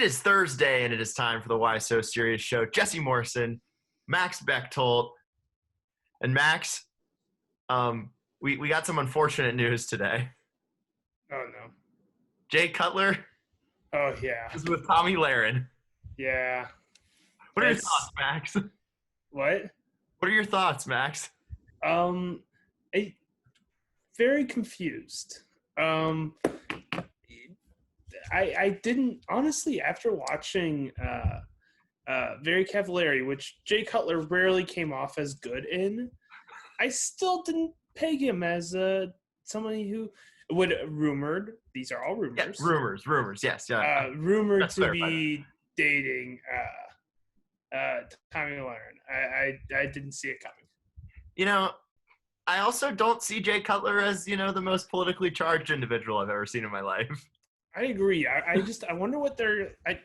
It is Thursday, and it is time for the Why So Serious show. Jesse Morrison, Max Bechtold, and Max, we got some unfortunate news today. Oh, no. Jay Cutler Oh, yeah. is with Tommy Lahren. Yeah. What are your thoughts, Max? What? What are your thoughts, Max? Very confused. I didn't, honestly, after watching Very Cavallari, which Jay Cutler rarely came off as good in, I still didn't peg him as somebody who would rumored, these are all rumors. Yeah, rumors, yes. Yeah. Rumored to be dating Tommy Lahren. I didn't see it coming. You know, I also don't see Jay Cutler as, the most politically charged individual I've ever seen in my life. I agree. I wonder what I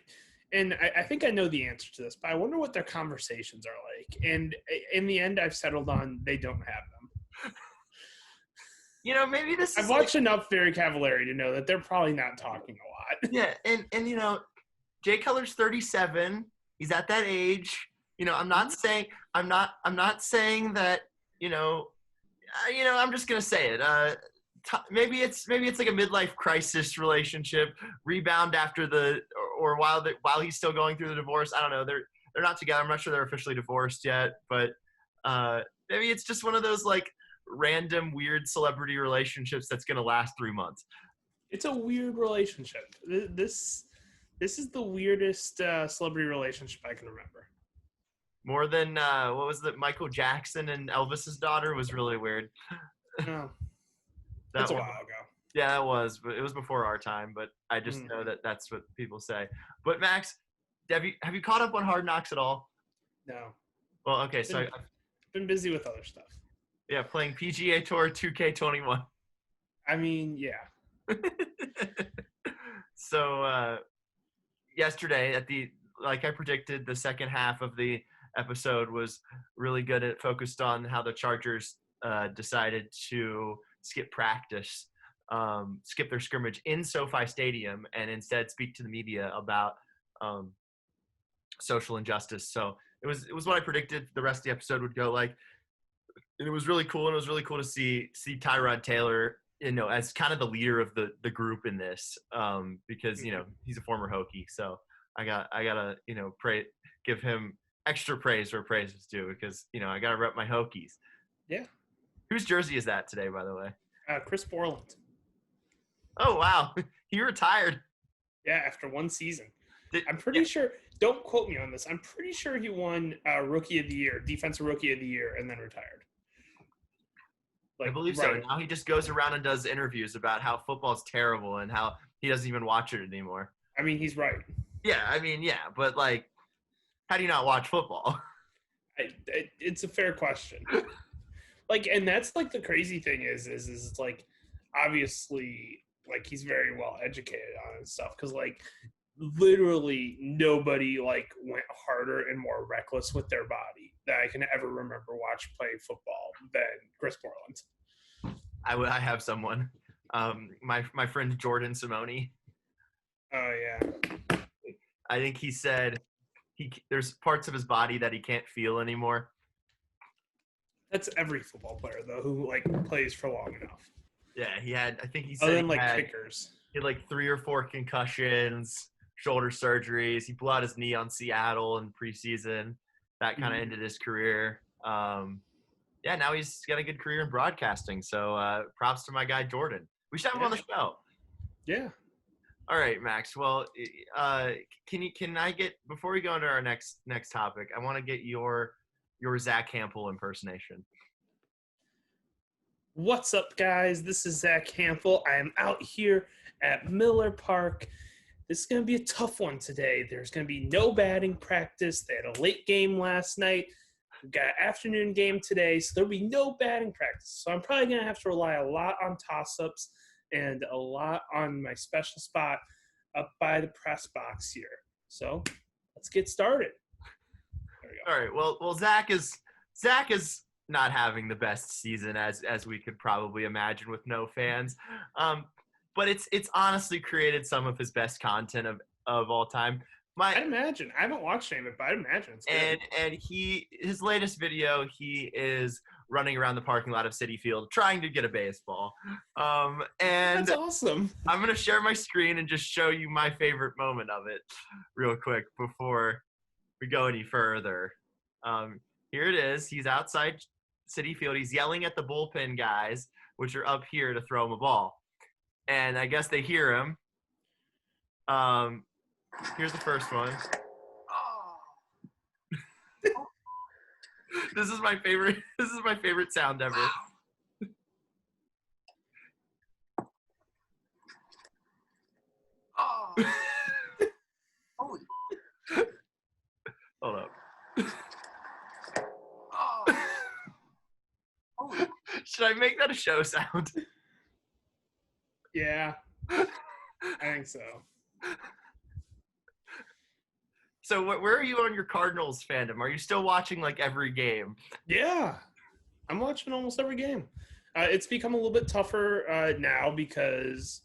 think I know the answer to this, but I wonder what their conversations are like. And in the end, I've settled on they don't have them. Maybe this is I've watched enough Very Cavallari to know that they're probably not talking a lot. Yeah, and Jay Cutler's 37. He's at that age. I'm not saying that, I'm just gonna say it. Maybe it's like a midlife crisis relationship, rebound after or while he's still going through the divorce. I don't know. They're not together. I'm not sure they're officially divorced yet, but maybe it's just one of those like random weird celebrity relationships that's gonna last 3 months. It's a weird relationship. This is the weirdest celebrity relationship I can remember. More than what was it? Michael Jackson and Elvis's daughter was really weird. No. That's a while ago. Yeah, it was. But it was before our time. But I just know that that's what people say. But Max, have you caught up on Hard Knocks at all? No. Well, okay. I've been busy with other stuff. Yeah, playing PGA Tour 2K21. I mean, yeah. So yesterday, like I predicted, the second half of the episode was really good. It focused on how the Chargers decided to skip practice, skip their scrimmage in SoFi Stadium, and instead speak to the media about social injustice. So it was what I predicted the rest of the episode would go like. And it was really cool, and it was really cool to see Tyrod Taylor, as kind of the leader of the group in this, because he's a former Hokie. So I gotta give him extra praise where praise is due, because I gotta rep my Hokies. Yeah. Whose jersey is that today, by the way? Chris Borland. Oh wow, he retired. Yeah, after one season. I'm pretty sure. Don't quote me on this. I'm pretty sure he won Rookie of the Year, Defensive Rookie of the Year, and then retired. I believe so. Now he just goes around and does interviews about how football's terrible and how he doesn't even watch it anymore. I mean, he's right. Yeah, but like, how do you not watch football? It's a fair question. Like, and that's like the crazy thing is it's like, obviously, like he's very well educated on it stuff, because like literally nobody like went harder and more reckless with their body that I can ever remember watch play football than Chris Borland. I have someone, my friend Jordan Simone. Oh yeah. I think he said there's parts of his body that he can't feel anymore. That's every football player though who like plays for long enough. Yeah, he had. I think he said other than like kickers. He had like 3 or 4 concussions, shoulder surgeries. He blew out his knee on Seattle in preseason. That kind of ended his career. Yeah, now he's got a good career in broadcasting. So props to my guy Jordan. We should have him on the show. Yeah. All right, Max. Well, can I get, before we go into our next topic, I want to get your Zach Hampel impersonation. What's up, guys? This is Zach Hampel. I am out here at Miller Park. This is going to be a tough one today. There's going to be no batting practice. They had a late game last night. We've got an afternoon game today, so there'll be no batting practice. So I'm probably going to have to rely a lot on toss-ups and a lot on my special spot up by the press box here. So let's get started. There we go. All right. Well, Zach is not having the best season as we could probably imagine with no fans. But it's honestly created some of his best content of all time. I'd imagine. I haven't watched any of it, but I'd imagine it's good. And his latest video, he is running around the parking lot of Citi Field trying to get a baseball. And That's awesome. I'm gonna share my screen and just show you my favorite moment of it real quick before we go any further. Here it is. He's outside Citi Field. He's yelling at the bullpen guys, which are up here, to throw him a ball. And I guess they hear him. Here's the first one. This is my favorite sound ever. Hold up. Should I make that a show sound? Yeah, I think so. So where are you on your Cardinals fandom? Are you still watching like every game? Yeah, I'm watching almost every game. It's become a little bit tougher now because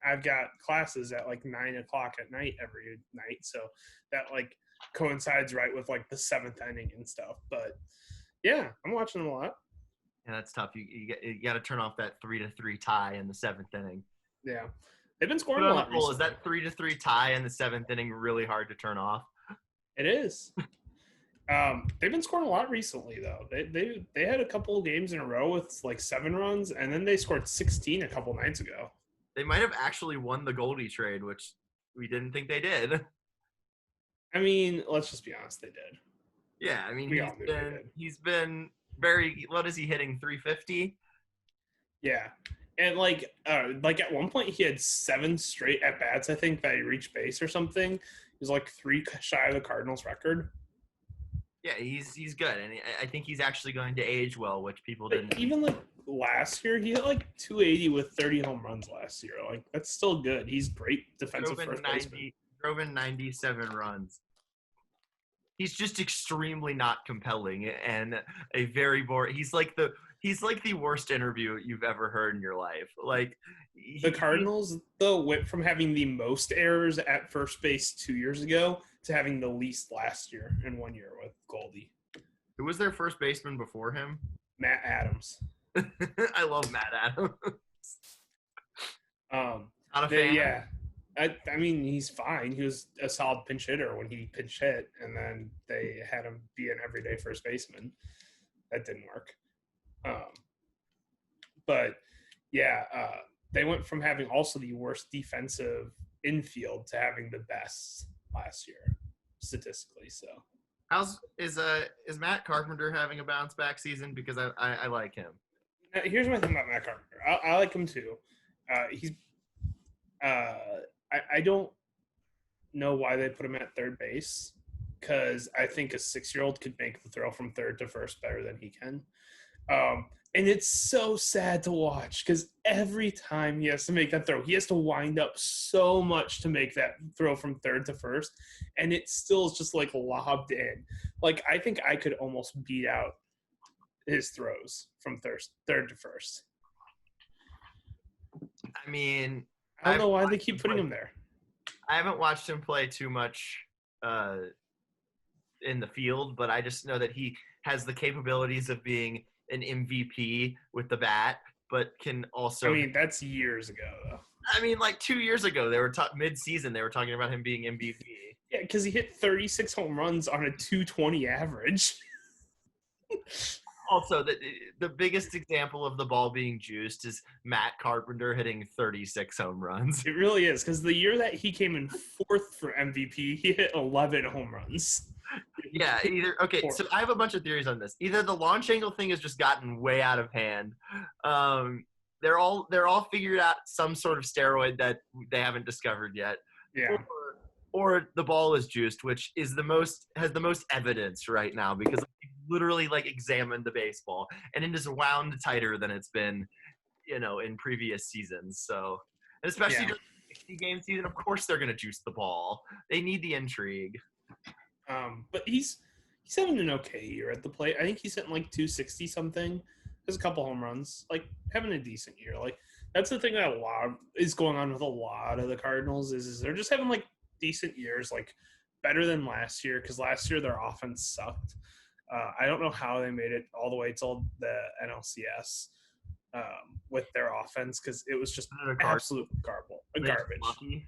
I've got classes at like 9 o'clock at night every night. So that like coincides right with like the 7th inning and stuff. But yeah, I'm watching them a lot. Yeah, that's tough. You got to turn off that 3-3 tie in the 7th inning. Yeah, they've been scoring a lot recently. Is that 3-3 tie in the 7th inning really hard to turn off? It is. They've been scoring a lot recently, though. They had a couple of games in a row with like 7 runs, and then they scored 16 a couple nights ago. They might have actually won the Goldie trade, which we didn't think they did. I mean, let's just be honest, they did. Yeah, I mean, he's been very. What is he hitting? 350. Yeah, and like at one point he had 7 straight at bats. I think that he reached base or something. He was like 3 shy of the Cardinals record. Yeah, he's good, and I think he's actually going to age well, which people didn't. Even like last year, he hit like 280 with 30 home runs last year. Like that's still good. He's great defensive first baseman. Drove in 97 runs. He's just extremely not compelling and a very boring. He's like the worst interview you've ever heard in your life. Like the Cardinals, though, went from having the most errors at first base 2 years ago to having the least last year in 1 year with Goldie. Who was their first baseman before him? Matt Adams. I love Matt Adams. Not a fan. Yeah. I mean, he's fine. He was a solid pinch hitter when he pinch hit, and then they had him be an everyday first baseman. That didn't work. But, yeah, they went from having also the worst defensive infield to having the best last year, statistically. So, is Matt Carpenter having a bounce back season? Because I like him. Here's my thing about Matt Carpenter. I like him too. I don't know why they put him at third base, because I think a 6-year-old could make the throw from third to first better than he can. And it's so sad to watch because every time he has to make that throw, he has to wind up so much to make that throw from third to first, and it still is just like lobbed in. Like I think I could almost beat out his throws from third to first. I mean, I don't know why they keep putting him there. I haven't watched him play too much in the field, but I just know that he has the capabilities of being an MVP with the bat, but can also. I mean, that's years ago, though. I mean, like 2 years ago, they were mid-season. They were talking about him being MVP. Yeah, because he hit 36 home runs on a 220 average. Also, the biggest example of the ball being juiced is Matt Carpenter hitting 36 home runs. It really is, because the year that he came in 4th for MVP, he hit 11 home runs. Yeah, so I have a bunch of theories on this. Either the launch angle thing has just gotten way out of hand. They're all figured out some sort of steroid that they haven't discovered yet. Yeah. Or the ball is juiced, which has the most evidence right now because they literally like examined the baseball and it is wound tighter than it's been, in previous seasons. So, and especially during the 60-game season, of course they're going to juice the ball. They need the intrigue. But he's having an okay year at the plate. I think he's hitting like 260 something. Has a couple home runs, like having a decent year. Like that's the thing that is going on with a lot of the Cardinals is they're just having like decent years, like better than last year, because last year their offense sucked. I don't know how they made it all the way till the NLCS with their offense, because it was just absolute garbage.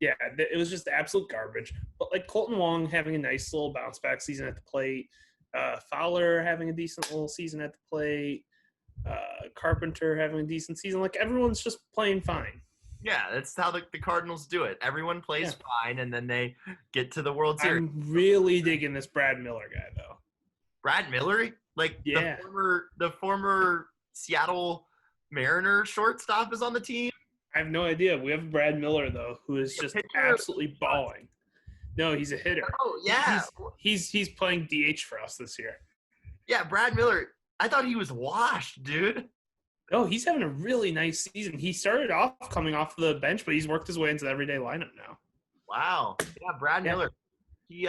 Yeah, it was just absolute garbage. But like Colton Wong having a nice little bounce back season at the plate, Fowler having a decent little season at the plate, Carpenter having a decent season. Like everyone's just playing fine. Yeah, that's how the Cardinals do it. Everyone plays fine, and then they get to the World Series. I'm really digging this Brad Miller guy, though. Brad Miller? Like the former Seattle Mariner shortstop is on the team? I have no idea. We have Brad Miller, though, who is just absolutely balling. No, he's a hitter. Oh, yeah. He's playing DH for us this year. Yeah, Brad Miller. I thought he was washed, dude. Oh, he's having a really nice season. He started off coming off the bench, but he's worked his way into the everyday lineup now. Wow. Yeah, Brad Miller. He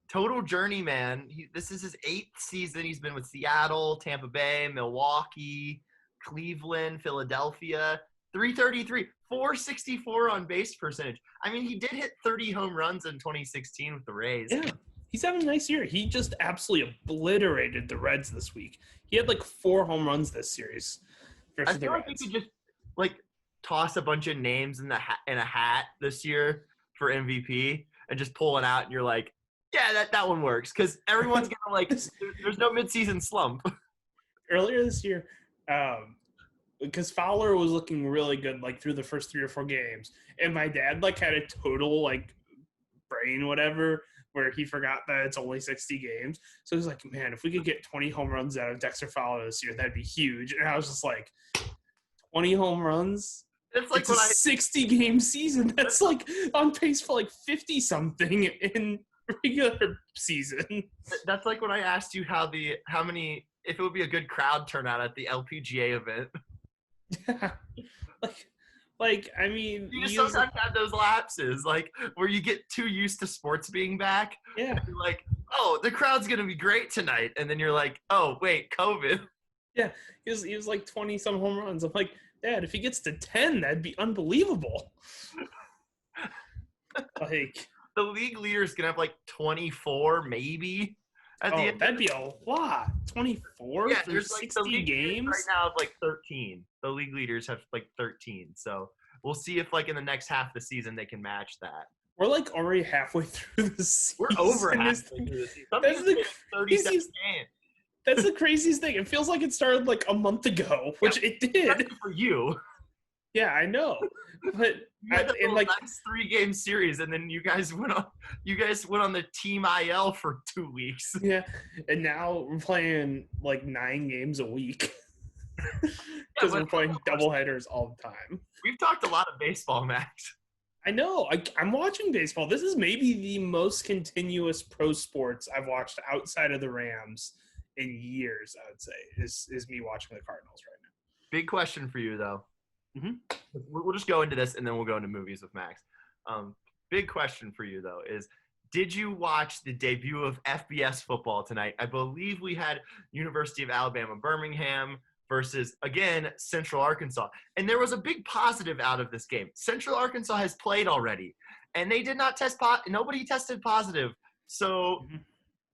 total journeyman. This is his 8th season. He's been with Seattle, Tampa Bay, Milwaukee, Cleveland, Philadelphia. 333, 464 on base percentage. I mean, he did hit 30 home runs in 2016 with the Rays. Yeah. He's having a nice year. He just absolutely obliterated the Reds this week. He had like 4 home runs this series versus the Reds. Like you could just like toss a bunch of names in a hat this year for MVP and just pull it out, and you're like, yeah, that one works, because everyone's gonna like. There's no midseason slump. Earlier this year, because Fowler was looking really good like through the first 3 or 4 games, and my dad like had a total like brain whatever, where he forgot that it's only 60 games. So he's like, man, if we could get 20 home runs out of Dexter Fowler this year, that'd be huge. And I was just like, 20 home runs? It's like it's a 60-game season. That's like on pace for like 50-something in regular season. That's like when I asked you if it would be a good crowd turnout at the LPGA event. Yeah. Like, I mean, you just sometimes have those lapses, like where you get too used to sports being back. Yeah. You're like, oh, the crowd's gonna be great tonight, and then you're like, oh, wait, COVID. Yeah, he was like 20-some home runs. I'm like, Dad, if he gets to 10, that'd be unbelievable. Like the league leader's gonna have like 24, maybe. That'd be a lot. 24 for there's 60 games right now of like 13. The league leaders have like 13. So we'll see if like in the next half of the season they can match that. We're like already halfway through the season. We're over halfway through the season. That's the craziest thing. It feels like it started like a month ago, which it did. For you. Yeah, I know. But in like last 3-game series, and then you guys went on the Team IL for 2 weeks. Yeah, and now we're playing like 9 games a week because we're playing doubleheaders all the time. We've talked a lot of baseball, Max. I know. I'm watching baseball. This is maybe the most continuous pro sports I've watched outside of the Rams in years. I would say is me watching the Cardinals right now. Big question for you though. Mm-hmm. We'll just go into this and then we'll go into movies with Max. Big question for you though is, did you watch the debut of FBS football tonight? I believe we had University of Alabama Birmingham versus, again, Central Arkansas. And there was a big positive out of this game. Central Arkansas has played already, and they did not test nobody tested positive. So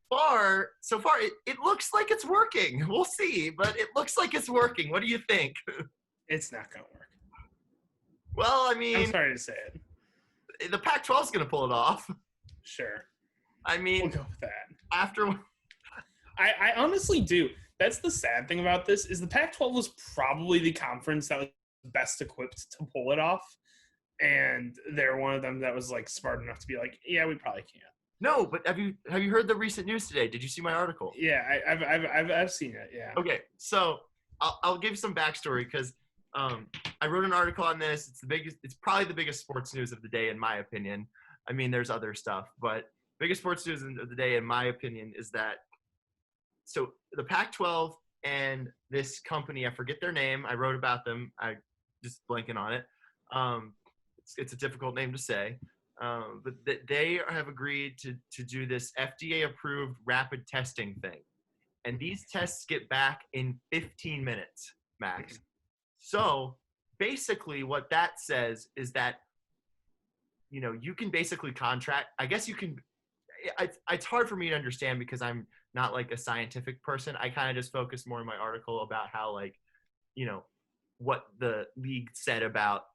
far, it looks like it's working. We'll see, but it looks like it's working. What do you think? It's not going to work. Well, I mean, I'm sorry to say it. The Pac-12 is going to pull it off. Sure. I mean, we'll go with that. I honestly do. That's the sad thing about this is the Pac-12 was probably the conference that was best equipped to pull it off, and they're one of them that was like smart enough to be like, yeah, we probably can't. No, but have you heard the recent news today? Did you see my article? Yeah, I've seen it. Yeah. Okay, so I'll give some backstory because I wrote an article on this. It's probably the biggest sports news of the day in my opinion. I mean, there's other stuff, but biggest sports news of the day in my opinion is that. So the Pac-12 and this company, I forget their name. I wrote about them. I just blanking on it. It's a difficult name to say. But they have agreed to do this FDA-approved rapid testing thing. And these tests get back in 15 minutes, max. So basically what that says is that you can basically contract. I guess you can. It's hard for me to understand because I'm not like a scientific person. I kind of just focus more in my article about how like, what the league said about,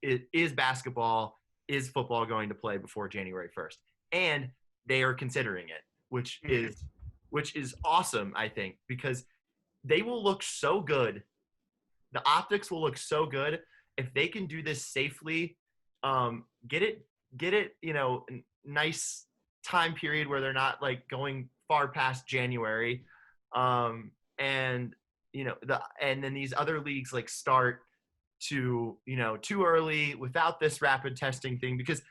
is basketball, is football going to play before January 1st? And they are considering it, which is awesome, I think, because they will look so good. The optics will look so good if they can do this safely. Get it, nice time period where they're not like going far past January. And and then these other leagues like start to, too early without this rapid testing thing, because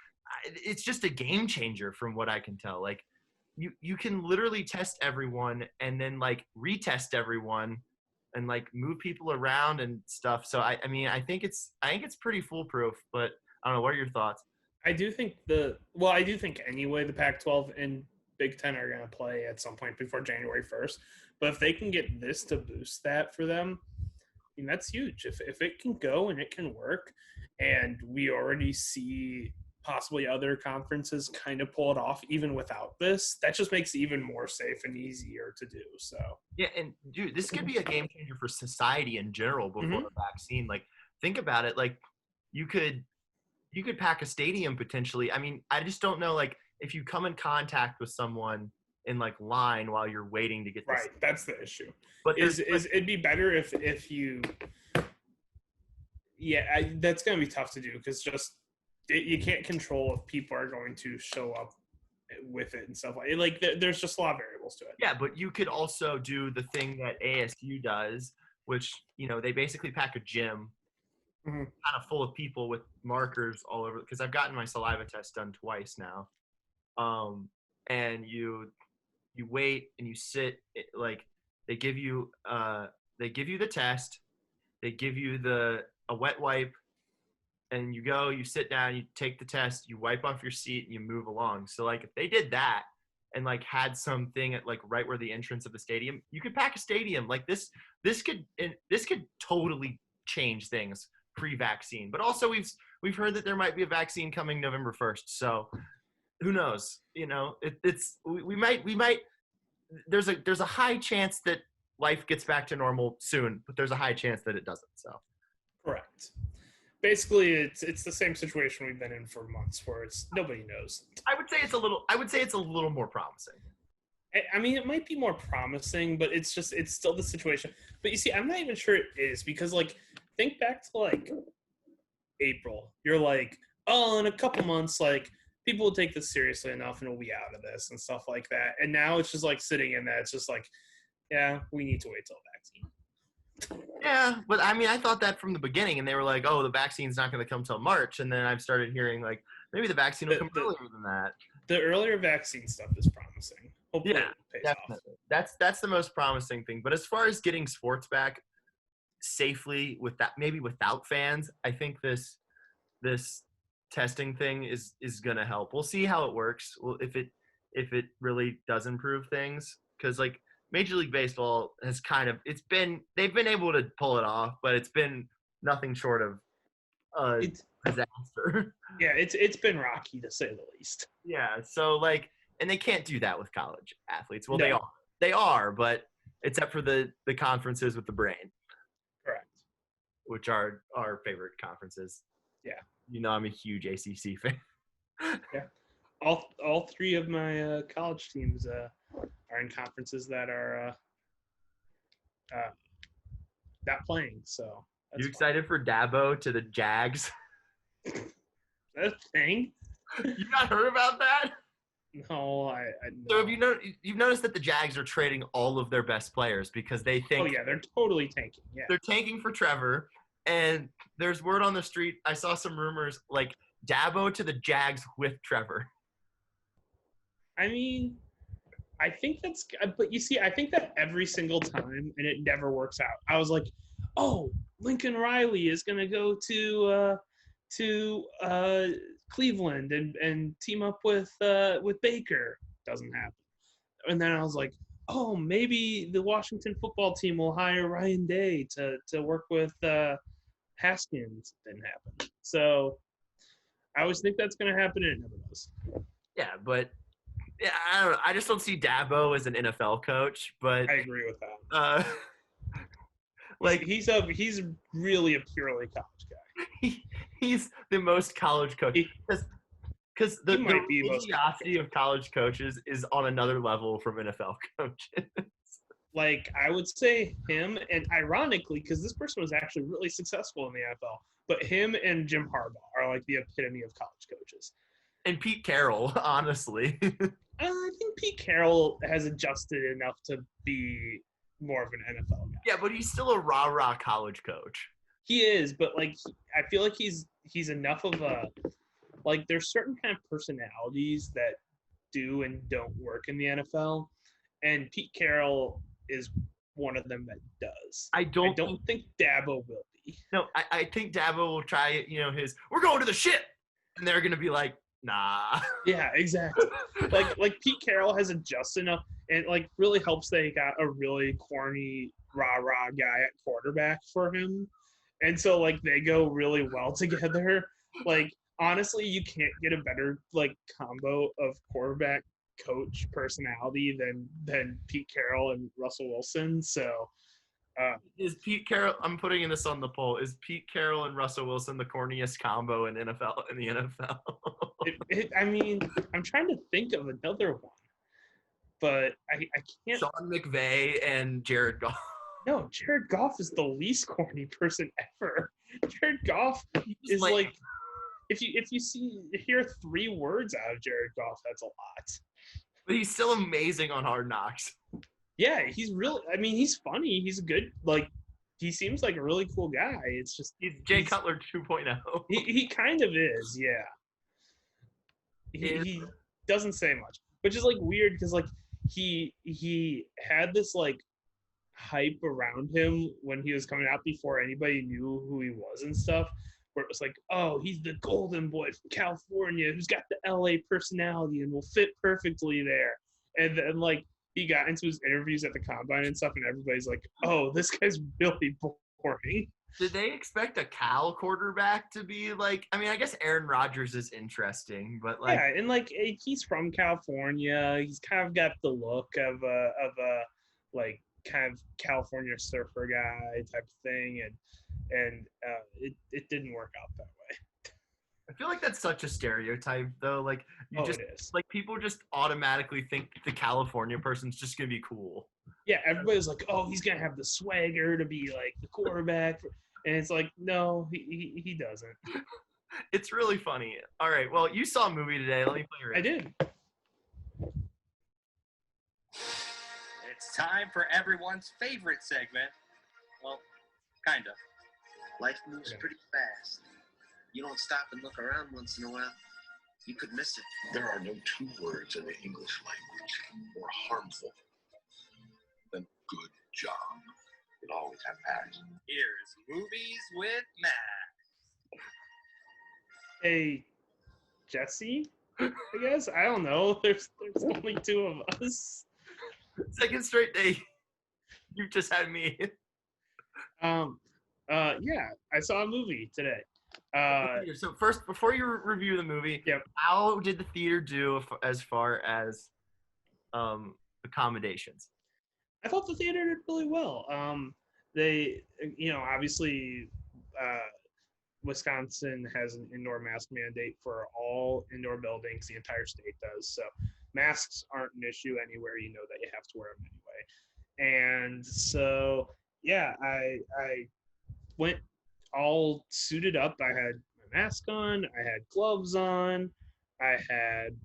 it's just a game changer from what I can tell. Like you can literally test everyone and then like retest everyone and like move people around and stuff. So I think it's pretty foolproof, but I don't know. What are your thoughts? I do think anyway the Pac-12 and Big Ten are going to play at some point before January 1st. But if they can get this to boost that for them, I mean, that's huge. If it can go and it can work, and we already see possibly other conferences kind of pull it off even without this, that just makes it even more safe and easier to do. So yeah, and dude, this could be a game changer for society in general before the vaccine. Like, think about it. Like, you could pack a stadium potentially. I mean, I just don't know, like, if you come in contact with someone in like line while you're waiting to get this. Right, that's the issue. But it'd be better if you. Yeah, that's going to be tough to do because you can't control if people are going to show up with it and stuff like there's just a lot of variables to it. Yeah, but you could also do the thing that ASU does, which they basically pack a gym kind of full of people with markers all over, because I've gotten my saliva test done twice now. And you wait and you sit, like they give you the test, they give you a wet wipe, and you sit down, you take the test, you wipe off your seat, and you move along. So like if they did that and like had something at like right where the entrance of the stadium, you could pack a stadium. Like this could totally change things pre-vaccine. But also we've heard that there might be a vaccine coming November 1st. So who knows? We might there's a high chance that life gets back to normal soon, but there's a high chance that it doesn't. So correct. Basically, it's the same situation we've been in for months, where nobody knows. I would say it's a little more promising. I mean, it might be more promising, but it's still the situation. But you see, I'm not even sure it is, because like think back to like April. You're like, oh, in a couple months, like people will take this seriously enough and we'll be out of this and stuff like that. And now it's just like sitting in that. It's just like, yeah, we need to wait till vaccine. Yeah, but I mean, I thought that from the beginning, and they were like, "Oh, the vaccine's not going to come till March," and then I've started hearing like maybe the vaccine will come earlier than that. The earlier vaccine stuff is promising. Hopefully, yeah, it pays definitely. Off. That's the most promising thing. But as far as getting sports back safely maybe without fans, I think this testing thing is going to help. We'll see how it works. Well, if it really does improve things, because like Major League Baseball has they've been able to pull it off, but it's been nothing short of a disaster. Yeah, it's been rocky to say the least. Yeah, so like, and they can't do that with college athletes. Well, no. they are, but except for the conferences with the brain. Correct. Which are our favorite conferences. Yeah. I'm a huge ACC fan. Yeah. All three of my college teams are in conferences that are not playing. So you excited for Dabo to the Jags? That thing? You not heard about that? No, I So have you've noticed that the Jags are trading all of their best players because they think. Oh yeah, they're totally tanking. Yeah, they're tanking for Trevor, and there's word on the street. I saw some rumors like Dabo to the Jags with Trevor. I mean, I think but you see, I think that every single time, and it never works out. I was like, oh, Lincoln Riley is going to go to Cleveland and team up with Baker. Doesn't happen. And then I was like, oh, maybe the Washington football team will hire Ryan Day to work with Haskins. Didn't happen. So I always think that's going to happen, and it never does. Yeah, but yeah, I don't know. I just don't see Dabo as an NFL coach. But I agree with that. uh, like he's really a purely college guy. he's the most college coach because the might be most religiosity of college coaches is on another level from NFL coaches. Like, I would say him, and ironically, because this person was actually really successful in the NFL, but him and Jim Harbaugh are like the epitome of college coaches. And Pete Carroll, honestly. I think Pete Carroll has adjusted enough to be more of an NFL guy. Yeah, but he's still a rah-rah college coach. He is, but like I feel like he's enough of a like there's certain kind of personalities that do and don't work in the NFL, and Pete Carroll is one of them that does. I don't think Dabo will be. No, I think Dabo will try, we're going to the ship, and they're gonna be like, nah. Yeah, exactly. like Pete Carroll has adjusted enough, and like really helps that he got a really corny rah-rah guy at quarterback for him, and so like they go really well together. Like honestly, you can't get a better like combo of quarterback coach personality than Pete Carroll and Russell Wilson. So is Pete Carroll? I'm putting this on the poll. Is Pete Carroll and Russell Wilson the corniest combo in the NFL? I mean, I'm trying to think of another one, but I can't. Sean McVay and Jared Goff. No, Jared Goff is the least corny person ever. Jared Goff is like if you hear 3 words out of Jared Goff, that's a lot. But he's still amazing on Hard Knocks. Yeah, he's really. I mean, he's funny. He's good. Like, he seems like a really cool guy. It's just he's Jay Cutler 2.0. He kind of is. Yeah. He doesn't say much, which is like weird because like he had this like hype around him when he was coming out before anybody knew who he was and stuff. Where it was like, oh, he's the golden boy from California who's got the LA personality and will fit perfectly there. And then like he got into his interviews at the combine and stuff, and everybody's like, oh, this guy's really boring. Did they expect a Cal quarterback to be like? I mean, I guess Aaron Rodgers is interesting, but like, yeah, and like he's from California. He's kind of got the look of a like kind of California surfer guy type of thing, and it didn't work out that way. I feel like that's such a stereotype, though. Like it is. Like people just automatically think the California person's just gonna be cool. Yeah, everybody's like, oh, he's gonna have the swagger to be like the quarterback, and it's like, no, he doesn't. It's really funny. All right, well, you saw a movie today. Let me play your. I did. It's time for everyone's favorite segment. Well, kind of. Life moves pretty fast. You don't stop and look around once in a while, you could miss it. There are no 2 words in the English language more harmful than good job. It always have action. Here's Movies with Matt. Hey, Jesse, I guess. I don't know. There's only 2 of us. Second straight day. You just had me. Yeah, I saw a movie today. So first, before you review the movie, yep. How did the theater do as far as accommodations? I thought the theater did really well. They, obviously, Wisconsin has an indoor mask mandate for all indoor buildings. The entire state does. So masks aren't an issue anywhere. You know that you have to wear them anyway. And so, yeah, I went all suited up. I had my mask on. I had gloves on. I had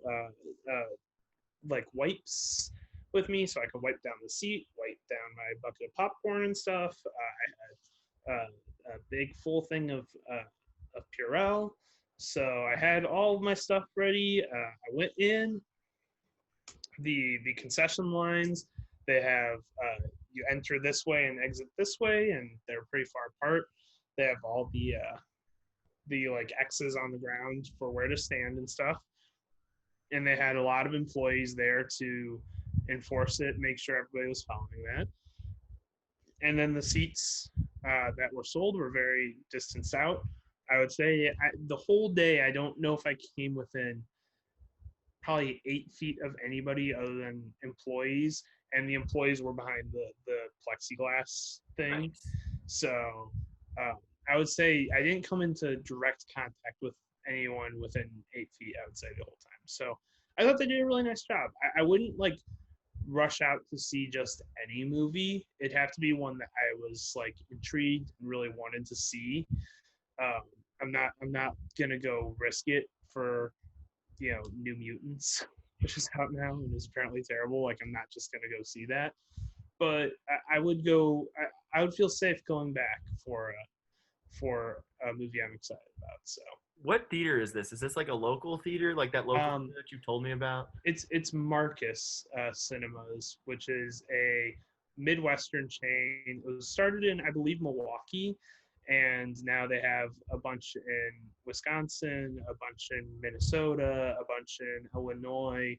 like wipes with me so I could wipe down the seat, wipe down my bucket of popcorn and stuff. I had a big full thing of Purell. So I had all of my stuff ready. I went in. The concession lines, they have you enter this way and exit this way, and they're pretty far apart. They have all the like X's on the ground for where to stand and stuff. And they had a lot of employees there to enforce it, make sure everybody was following that. And then the seats that were sold were very distanced out I would say the whole day, I don't know if I came within probably 8 feet of anybody other than employees, and the employees were behind the plexiglass thing. Nice. So I would say I didn't come into direct contact with anyone within 8 feet, I would say, the whole time. So I thought they did a really nice job. I wouldn't like rush out to see just any movie. It'd have to be one that I was like intrigued and really wanted to see. I'm not gonna go risk it for New Mutants, which is out now and is apparently terrible. Like I'm not just gonna go see that, but I would go. I would feel safe going back for a movie I'm excited about. So What theater is this? Is this like a local theater, like that local theater that you told me about? it's Marcus Cinemas, which is a Midwestern chain. It was started in, I believe, Milwaukee, and now they have a bunch in Wisconsin, a bunch in Minnesota, a bunch in Illinois,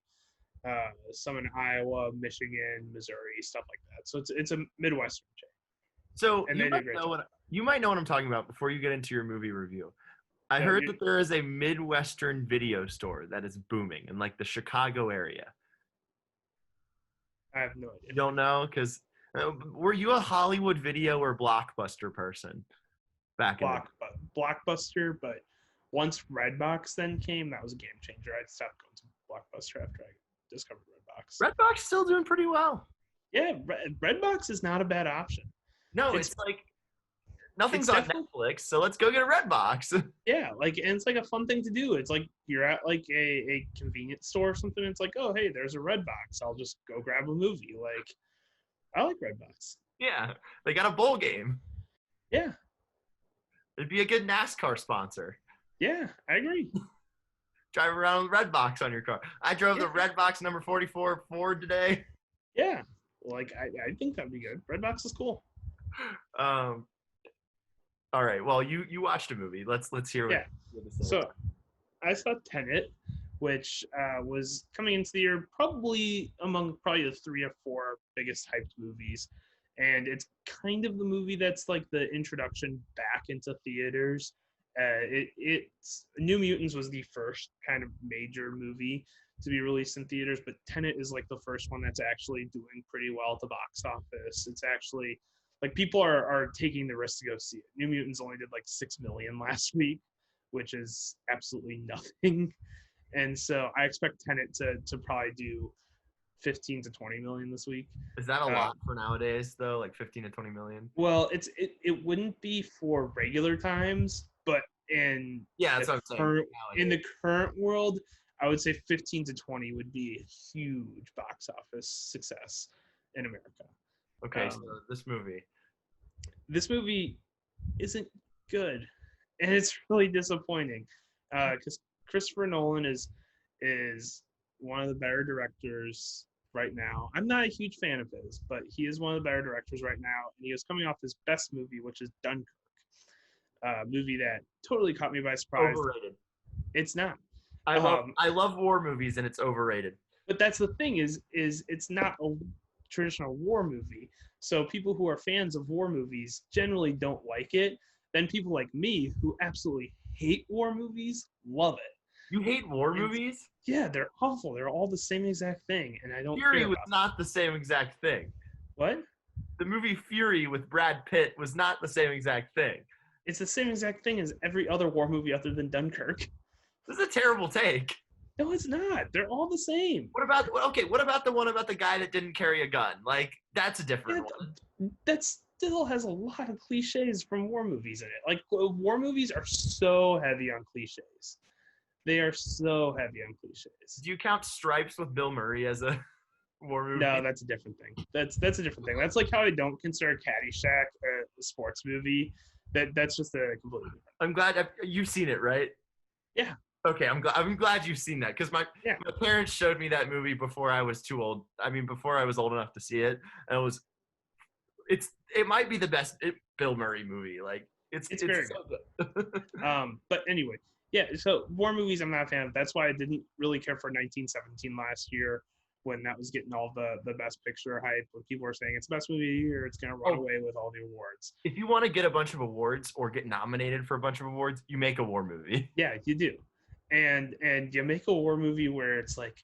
some in Iowa, Michigan, Missouri, stuff like that. So it's a Midwestern chain. So And you they do a might great know job. you might know what I'm talking about before you get into your movie review. I Yeah, heard that there is a Midwestern video store that is booming in like the Chicago area. I have no You idea. don't know? Because were you a Hollywood Video or Blockbuster person back in the Blockbuster, but once Redbox then came, that was a game changer. I stopped going to Blockbuster after I discovered Redbox. Redbox still doing pretty well. Yeah, Redbox is not a bad option. No, It's- it's like nothing's it's on definitely- Netflix, so let's go get a Redbox. Yeah, like, and it's like a fun thing to do. It's like you're at like a convenience store or something. It's like, oh, hey, there's a Redbox. I'll just go grab a movie. Like, I like Redbox. Yeah, they got a bowl game. Yeah, It'd be a good NASCAR sponsor. yeah, I agree. Drive around with Redbox on your car. I drove the Redbox number 44 Ford today. Yeah, like I think that'd be good. Redbox is cool. All right. Well, you watched a movie. Let's hear what Yeah. you have to say. So I saw Tenet, which was coming into the year probably among the 3 or 4 biggest hyped movies. And it's kind of the movie that's like the introduction back into theaters. It's New Mutants was the first kind of major movie to be released in theaters, but Tenet is like the first one that's actually doing pretty well at the box office. It's actually like people are taking the risk to go see it. New Mutants only did like 6 million last week, which is absolutely nothing. And so I expect Tenet to probably do 15 to 20 million this week. Is that a lot for nowadays, though? Like 15 to 20 million? Well, it wouldn't be for regular times, but in Yeah, that's the what I'm saying. current- in the Nowadays. current world, I would say 15 to 20 would be a huge box office success in America. Okay, so this movie. This movie isn't good, and it's really disappointing because Christopher Nolan is one of the better directors right now. I'm not a huge fan of his, but he is one of the better directors right now, and he is coming off his best movie, which is Dunkirk, a movie that totally caught me by surprise. Overrated. It's not. I love war movies, and it's overrated. But that's the thing is it's not a traditional war movie. So people who are fans of war movies generally don't like it. Then people like me who absolutely hate war movies love it. You hate war It's- movies? Yeah, they're awful. They're all the same exact thing, and I don't Fury care was about not the same exact thing. what? The movie Fury with Brad Pitt was not the same exact thing. It's the same exact thing as every other war movie other than Dunkirk. This is a terrible take. No, it's not. They're all the same. What about the one about the guy that didn't carry a gun? Like, that's a different Yeah, one. that still has a lot of cliches from war movies in it. Like war movies are so heavy on cliches. They are so heavy on cliches. Do you count Stripes with Bill Murray as a war movie? No, that's a different thing. That's a different thing. That's like how I don't consider Caddyshack a sports movie. That's just a completely different. I'm glad you've seen it, right? Yeah. Okay, I'm glad you've seen that because my parents showed me that movie before I was too old. I mean, before I was old enough to see it, and it might be the best Bill Murray movie. Like it's very so good. But anyway, yeah. So war movies, I'm not a fan of. That's why I didn't really care for 1917 last year, when that was getting all the best picture hype, when people were saying it's the best movie of the year, it's going to run away with all the awards. If you want to get a bunch of awards or get nominated for a bunch of awards, you make a war movie. Yeah, you do. And you make a war movie where it's like,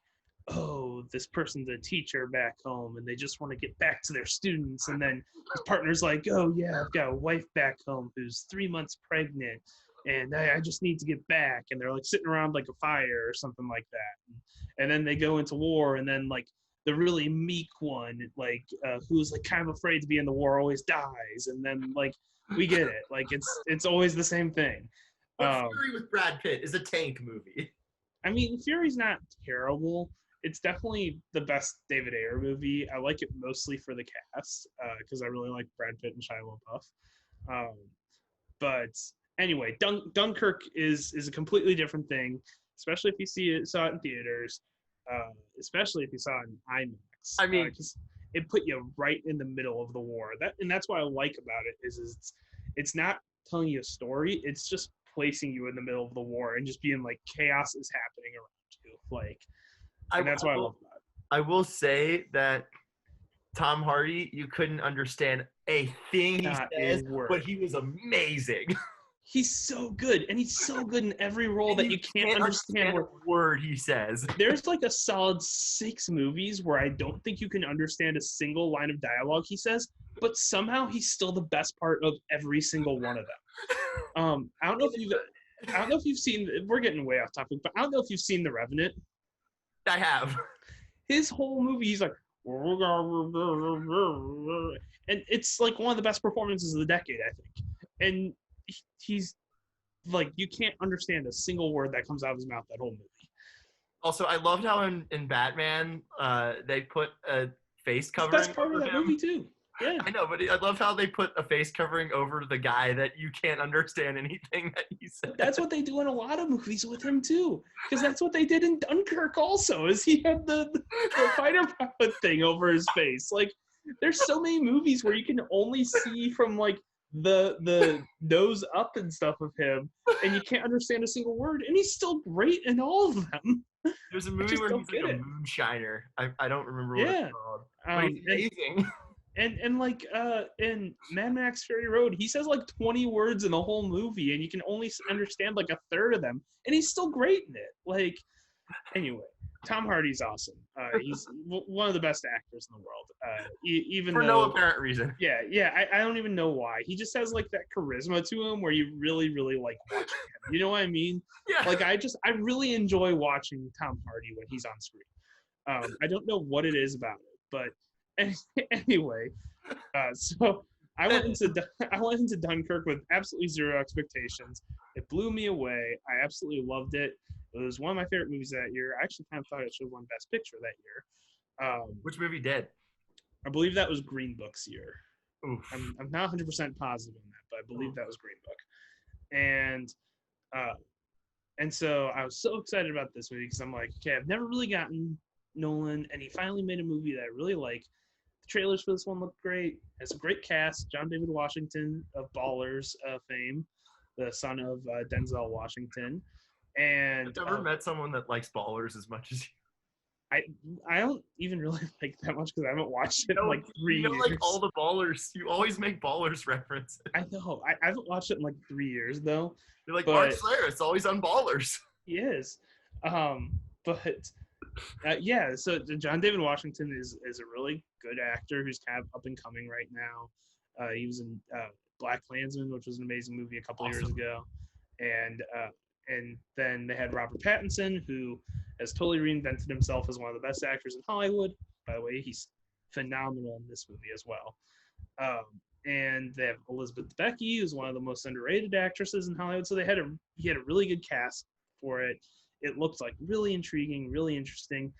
oh, this person's a teacher back home and they just want to get back to their students. And then his partner's like, oh, yeah, I've got a wife back home who's 3 months pregnant and I just need to get back. And they're like sitting around like a fire or something like that. And then they go into war, and then like the really meek one, like who's like kind of afraid to be in the war, always dies. And then like we get it. Like it's always the same thing. But Fury with Brad Pitt is a tank movie. I mean, Fury's not terrible. It's definitely the best David Ayer movie. I like it mostly for the cast because I really like Brad Pitt and Shia LaBeouf. But anyway, Dunkirk is a completely different thing, especially if you saw it in theaters, especially if you saw it in IMAX. I mean, because it put you right in the middle of the war. That's what I like about it is it's not telling you a story. It's just placing you in the middle of the war and just being like chaos is happening around you. Like, and that's what I love about it. I will say that Tom Hardy, you couldn't understand a thing he says, but he was amazing. He's so good, and he's so good in every role that you can't understand a word he says. There's like a solid 6 movies where I don't think you can understand a single line of dialogue he says, but somehow he's still the best part of every single one of them. I don't know if you've seen. We're getting way off topic, but I don't know if you've seen The Revenant. I have. His whole movie, he's like, and it's like one of the best performances of the decade, I think. And he's like, you can't understand a single word that comes out of his mouth that whole movie. Also, I loved how in Batman, they put a face covering. That's part of that movie too. Yeah, I know, but I love how they put a face covering over the guy that you can't understand anything that he said. That's what they do in a lot of movies with him too, because that's what they did in Dunkirk also. Is he had the fighter pilot thing over his face? Like, there's so many movies where you can only see from like the nose up and stuff of him, and you can't understand a single word, and he's still great in all of them. There's a movie where he's like a moonshiner. I don't remember what it's called. But he's amazing. And like in Mad Max Fury Road, he says like 20 words in the whole movie, and you can only understand like a third of them, and he's still great in it. Like, anyway, Tom Hardy's awesome. He's one of the best actors in the world. Even for no apparent reason. Yeah. I don't even know why. He just has like that charisma to him where you really, really like watching him. You know what I mean? Yeah. Like I really enjoy watching Tom Hardy when he's on screen. I don't know what it is about it, but anyway, so I went into Dunkirk with absolutely zero expectations. It blew me away. I absolutely loved it. It was one of my favorite movies that year. I actually kind of thought it should have won Best Picture that year. Which movie did? I believe that was Green Book's year. Oof. I'm not 100% positive on that, but I believe that was Green Book. And so I was so excited about this movie because I'm like, okay, I've never really gotten Nolan, and he finally made a movie that I really like. The trailers for this one look great. It's a great cast. John David Washington of Ballers fame, the son of Denzel Washington. And I've never met someone that likes Ballers as much as you. I don't even really like that much because I haven't watched it in like 3 years. Like all the Ballers. You always make Ballers references. I know. I haven't watched it in like 3 years though. You're like Mark Slayer. It's always on Ballers. He is. Yeah, so John David Washington is a really good actor who's kind of up and coming right now. He was in Black Klansman, which was an amazing movie a couple years ago, and then they had Robert Pattinson, who has totally reinvented himself as one of the best actors in Hollywood. By the way, he's phenomenal in this movie as well. And they have Elizabeth Debicki, who's one of the most underrated actresses in Hollywood. So he had a really good cast for it. It looked like really intriguing, really interesting,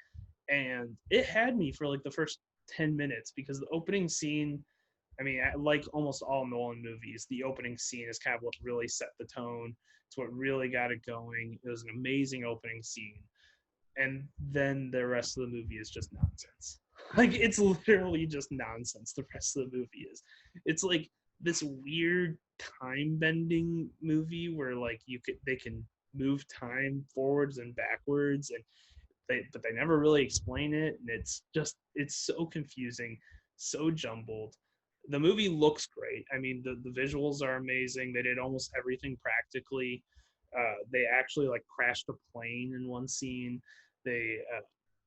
and it had me for like the first 10 minutes because the opening scene, I mean, like almost all Nolan movies, the opening scene is kind of what really set the tone. It's what really got it going. It was an amazing opening scene, and then the rest of the movie is just nonsense. Like, it's literally just nonsense. The rest of the movie is. It's like this weird time-bending movie where like they can move time forwards and backwards, and but they never really explain it, and it's so confusing, so jumbled. The movie looks great. I mean, the visuals are amazing. They did almost everything practically. They actually like crashed a plane in one scene. They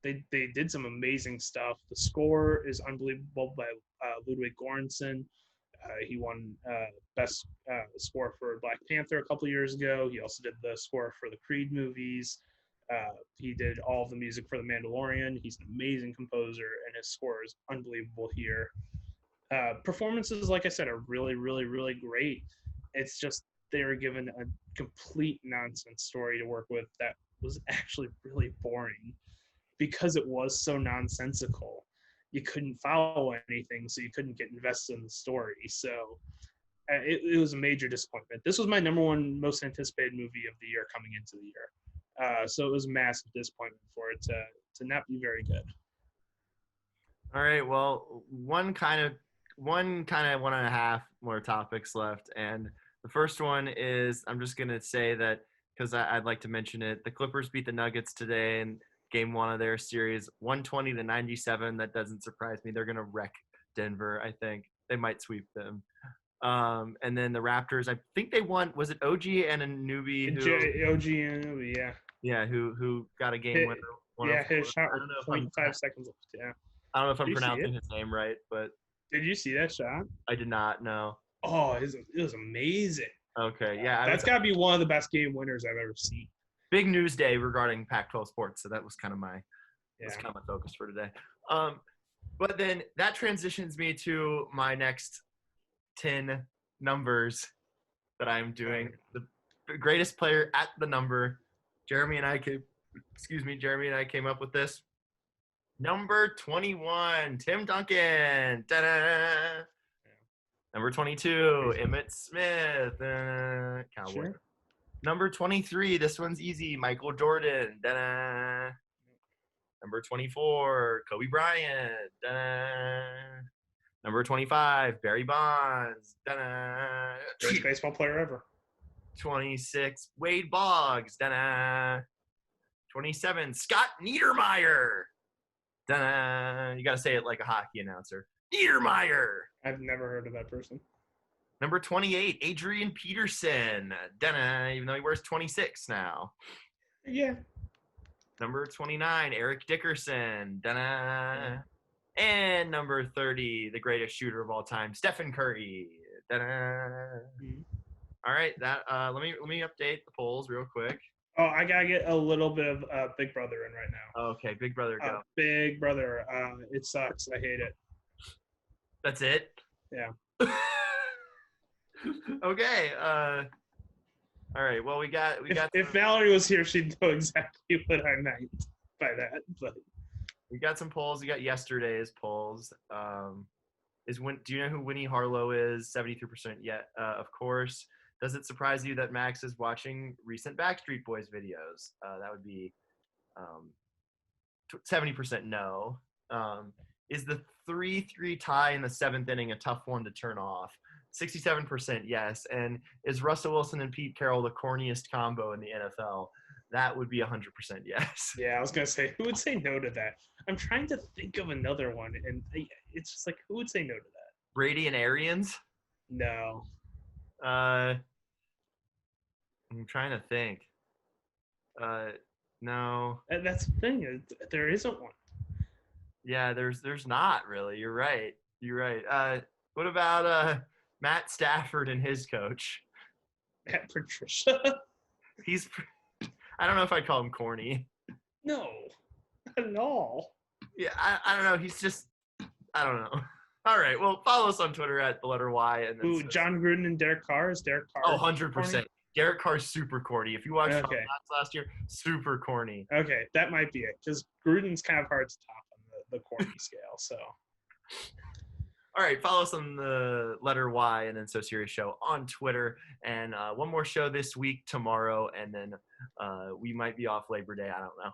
they did some amazing stuff. The score is unbelievable by Ludwig Göransson. He won best score for Black Panther a couple years ago. He also did the score for the Creed movies. He did all of the music for The Mandalorian. He's an amazing composer, and his score is unbelievable here. Performances, like I said, are really, really, really great. It's just they were given a complete nonsense story to work with that was actually really boring because it was so nonsensical. You couldn't follow anything, so you couldn't get invested in the story. So it was a major disappointment. This was my number one most anticipated movie of the year coming into the year. So it was a massive disappointment for it to not be very good. All right. Well, one kind of 1.5 more topics left, and the first one is I'm just gonna say that because I'd like to mention it. The Clippers beat the Nuggets today in Game 1 of their series, 120-97. That doesn't surprise me. They're gonna wreck Denver. I think they might sweep them. And then the Raptors, I think they won. Was it OG and Anunoby? OG and Anunoby, yeah. Yeah, who got a game winner? Yeah, hit a shot I don't know with 0.5 seconds left. Yeah. I don't know if I'm Did you see pronouncing it? his name right, but Did you see that shot? I did not know. Oh, it was amazing. Okay, yeah, That's got to be one of the best game winners I've ever seen. big news day regarding Pac-12 sports, so that was kind of my Yeah. focus for today. But then that transitions me to my next 10 numbers that I'm doing. The greatest player at the number. Jeremy and I came up with this. Number 21, Tim Duncan. Ta-da! Number 22, Emmitt Smith. Cowboy. Sure. Number 23, this one's easy, Michael Jordan. Da-da. Number 24, Kobe Bryant. Da-da. Number 25, Barry Bonds. Da-da. Greatest baseball player ever. 26, Wade Boggs. Da-da. 27, Scott Niedermeyer. Da-da. You got to say it like a hockey announcer. Niedermeyer. I've never heard of that person. Number 28, Adrian Peterson. Da-da. Even though he wears 26 now. Yeah. Number 29, Eric Dickerson. Da-da. And number 30, the greatest shooter of all time, Stephen Curry. Da-da. Mhm. All right, that let me update the polls real quick. Oh, I gotta get a little bit of Big Brother in right now. Okay, Big Brother, go. Big Brother, it sucks. I hate it. That's it? Yeah. Okay. All right. Well, we got. If Valerie was here, she'd know exactly what I meant by that. But We got some polls. We got yesterday's polls. Do you know who Winnie Harlow is? 73% yet. Of course. Does it surprise you that Max is watching recent Backstreet Boys videos? That would be 70% no. Is the 3-3 tie in the 7th inning a tough one to turn off? 67% yes. And is Russell Wilson and Pete Carroll the corniest combo in the NFL? That would be 100% yes. yeah, I was gonna say, who would say no to that? I'm trying to think of another one, and it's just like, who would say no to that? Brady and Arians? No. I'm trying to think. No. That's the thing. There isn't one. Yeah, there's not really. You're right. What about Matt Stafford and his coach? Matt Patricia? I don't know if I'd call him corny. No, not at all. Yeah, I don't know. He's just, I don't know. All right, well, follow us on Twitter at the letter Y. And then Ooh, John Gruden and Derek Carr? Is Derek Carr? Oh, 100%. Derek Carr's super corny. If you watched Okay. Fox last year, super corny. Okay, that might be it, because Gruden's kind of hard to top on the corny scale, so. All right, follow us on the letter Y and then So Serious Show on Twitter. And one more show this week, tomorrow, and then we might be off Labor Day. I don't know.